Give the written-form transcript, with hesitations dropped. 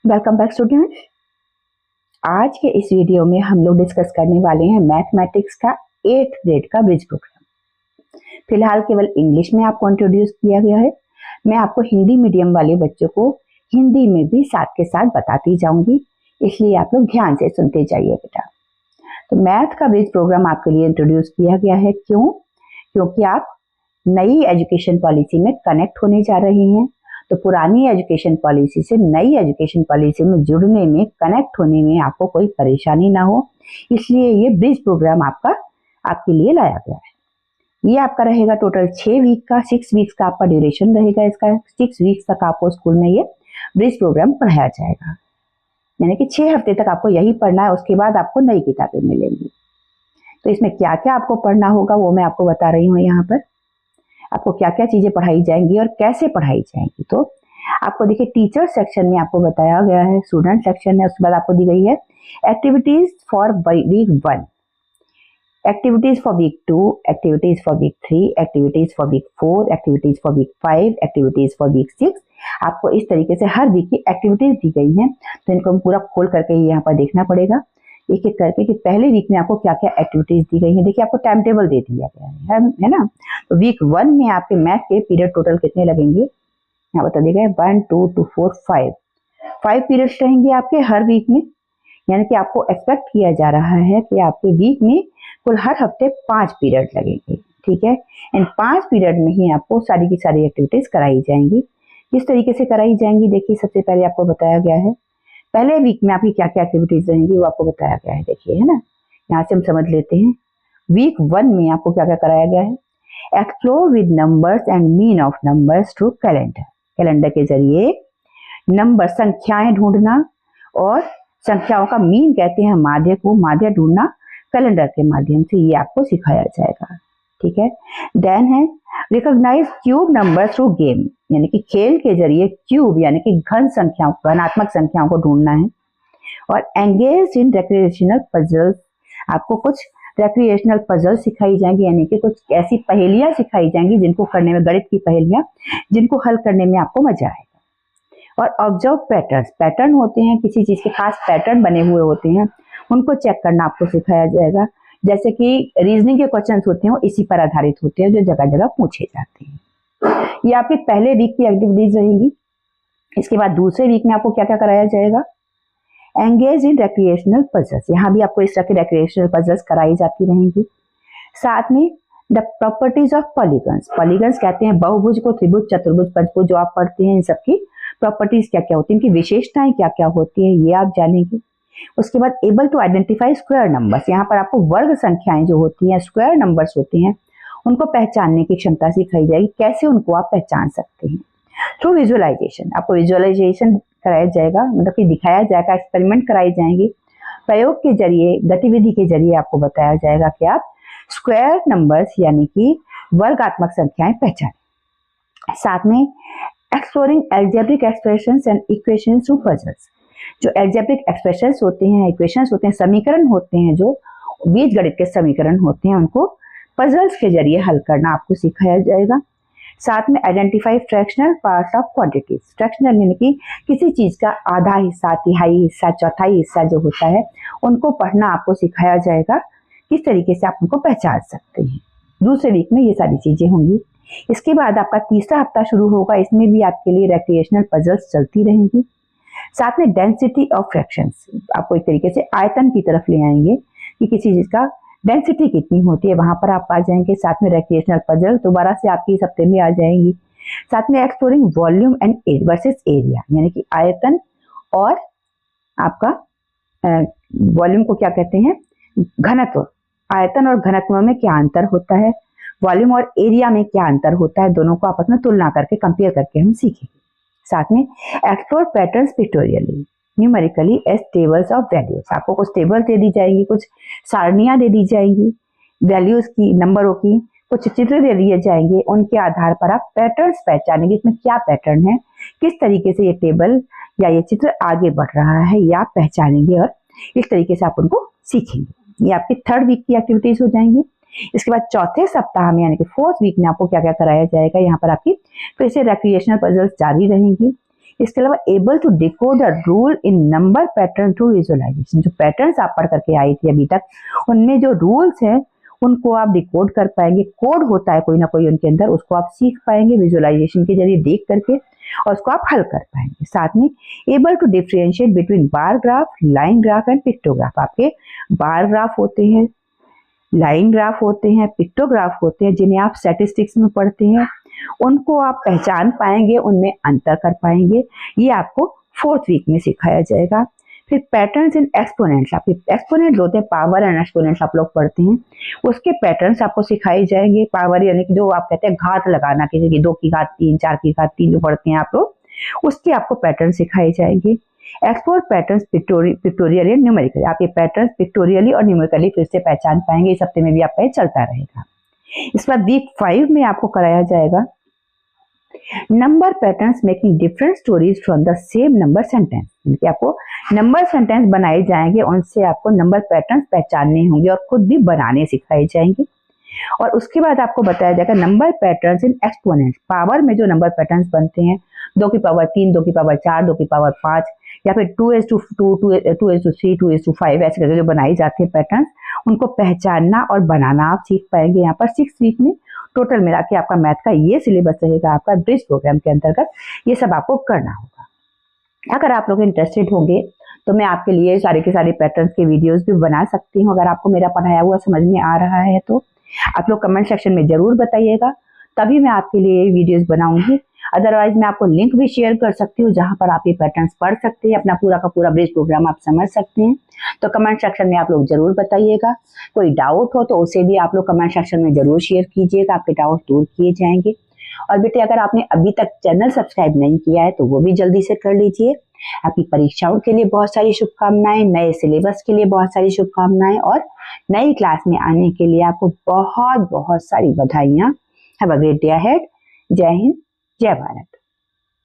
Welcome back students. आज के इस वीडियो में हम लोग डिस्कस करने वाले हैं मैथमेटिक्स का 8th ग्रेड का ब्रिज प्रोग्राम। फिलहाल केवल इंग्लिश में आपको इंट्रोड्यूस किया गया है। मैं आपको हिंदी मीडियम वाले बच्चों को हिंदी में भी साथ के साथ बताती जाऊंगी, इसलिए आप लोग ध्यान से सुनते जाइए बेटा। तो मैथ का ब्रिज प्रोग्राम आपके लिए इंट्रोड्यूस किया गया है। क्योंकि आप नई एजुकेशन पॉलिसी में कनेक्ट होने जा रहे हैं। तो पुरानी एजुकेशन पॉलिसी से नई एजुकेशन पॉलिसी में जुड़ने में, कनेक्ट होने में आपको कोई परेशानी ना हो, इसलिए ये ब्रिज प्रोग्राम आपके लिए लाया गया है। ये आपका रहेगा टोटल 6 वीक का, 6 वीक्स का आपका ड्यूरेशन रहेगा इसका। 6 वीक्स तक आपको स्कूल में ये ब्रिज प्रोग्राम पढ़ाया जाएगा, यानी कि 6 हफ्ते तक आपको यही पढ़ना है। उसके बाद आपको नई किताबें मिलेंगी। तो इसमें क्या क्या आपको पढ़ना होगा वो मैं आपको बता रही हूँ। यहाँ पर आपको क्या क्या चीजें पढ़ाई जाएंगी और कैसे पढ़ाई जाएंगी। तो आपको देखिए, टीचर सेक्शन में आपको बताया गया है, स्टूडेंट सेक्शन है, उसके बाद आपको दी गई है activities for week 1, activities for week 2, activities for week 3, activities for week 4, activities for week 5, activities for week 6। आपको इस तरीके से हर वीक की एक्टिविटीज दी गई हैं। तो इनको हम पूरा खोल करके ही यहाँ पर देखना पड़ेगा एक एक करके कि पहले वीक में आपको क्या क्या एक्टिविटीज दी गई है। देखिए, आपको टाइम टेबल दे दिया गया है ना। तो वीक 1 में आपके मैथ के पीरियड टोटल कितने लगेंगे, यहाँ बता दिया गया 1 2 2 4 5 पीरियड्स रहेंगे आपके हर वीक में। यानी कि आपको एक्सपेक्ट किया जा रहा है कि आपके वीक में कुल हर हफ्ते 5 पीरियड लगेंगे। ठीक है, इन 5 पीरियड में ही आपको सारी की सारी एक्टिविटीज कराई जाएंगी। किस तरीके से कराई जाएंगी, देखिए सबसे पहले आपको बताया गया है पहले वीक में आपकी क्या क्या एक्टिविटीज रहेंगी वो आपको बताया गया है। देखिए, है ना, यहाँ से हम समझ लेते हैं। वीक 1 में आपको क्या क्या कराया गया है, explore with numbers and mean of numbers through calendar. Calendar के जरिए नंबर, संख्याएं ढूंढना और संख्याओं का मीन कहते हैं माध्य को, माध्य ढूंढना कैलेंडर के माध्यम से, ये आपको सिखाया जाएगा। ठीक है, देन है recognise cube number through game, यानी कि खेल के जरिए क्यूब यानी कि घनात्मक संख्याओं को ढूंढना है। और एंगेज इन रिक्रिएशनल पजल्स, आपको कुछ रिक्रिएशनल पजल सिखाई जाएंगी, यानी कि कुछ ऐसी पहेलियां सिखाई जाएंगी जिनको करने में, गणित की पहेलियां जिनको हल करने में आपको मजा आएगा। और ऑब्जर्व पैटर्न्स, पैटर्न होते हैं किसी चीज के, खास पैटर्न बने हुए होते हैं, उनको चेक करना आपको सिखाया जाएगा। जैसे कि रीजनिंग के क्वेश्चंस होते हैं वो इसी पर आधारित होते हैं जो जगह जगह पूछे जाते हैं। ये आपके पहले वीक की एक्टिविटीज रहेंगी। इसके बाद दूसरे वीक में आपको क्या क्या कराया जाएगा, एंगेज इन रिक्रिएशनल पजल्स, यहाँ भी आपको इस तरह के रिक्रिएशनल पजल्स कराई जाती रहेंगी। साथ में the properties of polygons, polygons कहते हैं बहुभुज को, त्रिभुज, चतुर्भुज, पंचभुज जो आप पढ़ते हैं, इन सबकी प्रॉपर्टीज क्या क्या होती है, इनकी विशेषताएं क्या क्या होती है, ये आप जानेंगे। उसके बाद able to identify square numbers, यहाँ पर आपको वर्ग संख्याएं जो होती हैं, स्क्वायर नंबर्स होते हैं, उनको पहचानने की क्षमता सिखाई जाएगी, कैसे उनको आप पहचान सकते हैं। थ्रू विजुअलाइजेशन, आपको विजुअलाइजेशन कराया जाएगा, मतलब कि दिखाया जाएगा, एक्सपेरिमेंट कराई जाएंगे। प्रयोग के जरिए, गतिविधि के जरिए आपको बताया जाएगा कि आप स्क्वायर नंबर्स यानी कि वर्गात्मक संख्याएं पहचानें। साथ में exploring algebraic expressions and equations through puzzles, जो एल्जेब्रिक एक्सप्रेशंस होते हैं, इक्वेशंस होते हैं, समीकरण होते हैं, जो बीजगणित के समीकरण होते हैं, उनको पजल्स के जरिए हल करना आपको सिखाया जाएगा। साथ में identify fractional parts of quantities, fractional यानी कि किसी चीज का आधा हिस्सा, तिहाई हिस्सा, चौथाई हिस्सा जो होता है, उनको पढ़ना आपको सिखाया जाएगा, किस तरीके से आप उनको पहचान सकते हैं। दूसरे वीक में ये सारी चीजें होंगी। इसके बाद आपका तीसरा हफ्ता शुरू होगा, इसमें भी आपके लिए रिक्रिएशनल पजल्स चलती रहेंगी। साथ में डेंसिटी ऑफ फ्रैक्शंस, आपको एक तरीके से आयतन की तरफ ले आएंगे कि किसी चीज का डेंसिटी कितनी होती है, वहां पर आप आ जाएंगे। साथ में रिक्रिएशनल पजल दोबारा से आपकी इस हफ्ते में आ जाएंगी। साथ में exploring volume and versus area, यानी कि आयतन और आपका वॉल्यूम को क्या कहते हैं, घनत्व, आयतन और घनत्व में क्या अंतर होता है, वॉल्यूम और एरिया में क्या अंतर होता है, दोनों को आपस में तुलना करके, कंपेयर करके हम सीखेंगे। साथ में explore patterns pictorially, numerically as tables of values, आपको कुछ टेबल दे दी जाएगी, कुछ सारणियां दे दी जाएंगी वैल्यूज की, नंबरों की, कुछ चित्र दे दिए जाएंगे, उनके आधार पर आप पैटर्न्स पहचानेंगे, इसमें क्या पैटर्न है, किस तरीके से ये टेबल या ये चित्र आगे बढ़ रहा है, ये आप पहचानेंगे और इस तरीके से आप उनको सीखेंगे। ये आपकी 3rd वीक की एक्टिविटीज हो जाएंगी। इसके बाद चौथे सप्ताह में यानी कि 4th वीक में आपको क्या क्या कराया जाएगा, यहाँ पर आपकी फिर से रिक्रिएशनल पजल्स जारी रहेंगी। इसके अलावा able to decode the rule in number pattern through visualisation. जो पैटर्न्स आप पढ़ करके आई थी अभी तक, उनमें जो रूल्स हैं उनको आप डिकोड कर पाएंगे। कोड होता है कोई ना कोई उनके अंदर, उसको आप सीख पाएंगे विजुअलाइजेशन के जरिए देख करके, और उसको आप हल कर पाएंगे। साथ में able to differentiate between bar graph, line graph and pictograph. आपके बार ग्राफ होते हैं, लाइन ग्राफ होते हैं, पिक्टोग्राफ होते हैं, जिन्हें आप स्टैटिस्टिक्स में पढ़ते हैं, उनको आप पहचान पाएंगे, उनमें अंतर कर पाएंगे। ये आपको 4th वीक में सिखाया जाएगा। फिर पैटर्न्स इन एक्सपोनेंट्स, आपके एक्सपोनेंट्स होते हैं, पावर एंड एक्सपोनेंट्स आप लोग पढ़ते हैं, उसके पैटर्न्स आपको सिखाए जाएंगे। पावर यानी कि जो आप कहते हैं घात लगाना, किसी की 2 की घात 3, 4 की घात 3 जो पढ़ते हैं आप लोग, उसके आपको पैटर्न सिखाए जाएंगे। Export patterns pictorially and numerically, आप ये पैटर्न्स पिक्टोरियली और न्यूमेरिकली फिर से पहचान पाएंगे। इस हफ्ते में भी आपका ये चलता रहेगा। इसके बाद वीक 5 में आपको कराया जाएगा number patterns making different stories from the same number sentence. यानी आपको नंबर सेंटेंस बनाए जाएंगे, उनसे आपको नंबर पैटर्न्स पहचानने होंगे और खुद भी बनाने सिखाए जाएंगे। और उसके बाद आपको बताया जाएगा number patterns in exponents, power में जो नंबर पैटर्न्स बनते हैं, 2 की पावर 3, 2 की पावर 4, 2 की पावर 5, या फिर 2:2, 2:3, 2:5 ऐसे करके जो बनाई जाती है पैटर्न्स, उनको पहचानना और बनाना आप सीख पाएंगे। यहाँ पर 6 वीक में टोटल मिला के आपका मैथ का ये सिलेबस रहेगा आपका ब्रिज प्रोग्राम के अंतर्गत। ये सब आपको करना होगा। अगर आप लोग इंटरेस्टेड होंगे तो मैं आपके लिए सारे के सारे पैटर्न्स के वीडियोस भी बना सकती हूँ। अगर आपको मेरा पढ़ाया हुआ समझ में आ रहा है तो आप लोग कमेंट सेक्शन में जरूर बताइएगा, तभी मैं आपके लिए ये वीडियोस बनाऊंगी। अदरवाइज मैं आपको लिंक भी शेयर कर सकती हूँ जहां पर आप ये पैटर्न्स पढ़ सकते हैं, अपना पूरा का पूरा ब्रिज प्रोग्राम आप समझ सकते हैं। तो कमेंट सेक्शन में आप लोग जरूर बताइएगा। कोई डाउट हो तो उसे भी आप लोग कमेंट सेक्शन में जरूर शेयर कीजिएगा, आपके डाउट दूर किए जाएंगे। और बेटे अगर आपने अभी तक चैनल सब्सक्राइब नहीं किया है तो वो भी जल्दी से कर लीजिए। आपकी परीक्षाओं के लिए बहुत सारी शुभकामनाएं, नए सिलेबस के लिए बहुत सारी शुभकामनाएं, और नई क्लास में आने के लिए आपको बहुत बहुत सारी बधाइयां। Have a great day ahead. जय हिंद, जय भारत।